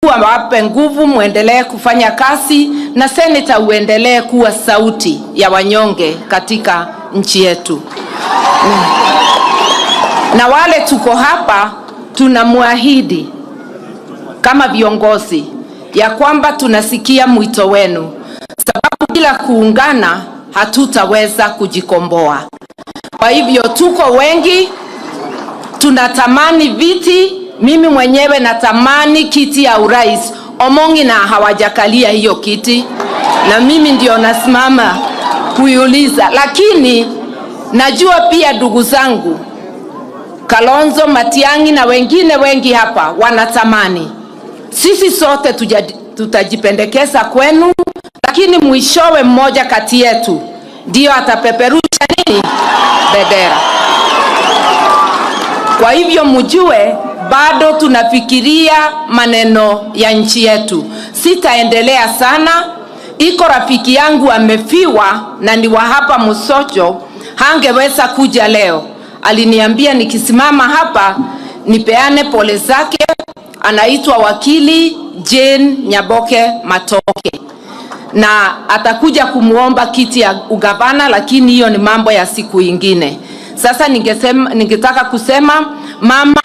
Mungu awape nguvu, muendelee kufanya kazi, na seneta uendelee kuwa sauti ya wanyonge katika nchi yetu. Na wale tuko hapa tunamwahidi kama viongozi ya kwamba tunasikia mwito wenu, sababu bila kuungana hatutaweza kujikomboa. Kwa hivyo tuko wengi, tunatamani viti. Mimi mwenyewe natamani kiti ya urais. Omongi na hawajakalia hiyo kiti, na mimi ndio nasimama kuiuliza. Lakini najua pia ndugu zangu Kalonzo, Matiang'i na wengine wengi hapa wanatamani. Sisi sote tutajipendekeza kwenu, lakini mwishowe mmoja kati yetu ndio atapeperusha nini? Bendera. Kwa hivyo mjue bado tunafikiria maneno ya nchi yetu. Sitaendelea sana. Iko rafiki yangu amefiwa na ni wa hapa Musocho, hangeweza kuja leo. Aliniambia nikisimama hapa nipeane pole zake. Anaitwa wakili Jane Nyaboke Matoke, na atakuja kumuomba kiti ya ugavana, lakini hiyo ni mambo ya siku ingine. Sasa ningetaka kusema mama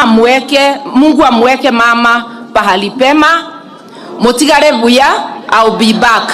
Mungu amweke mama pahali pema. Mutigare buya, I'll be back.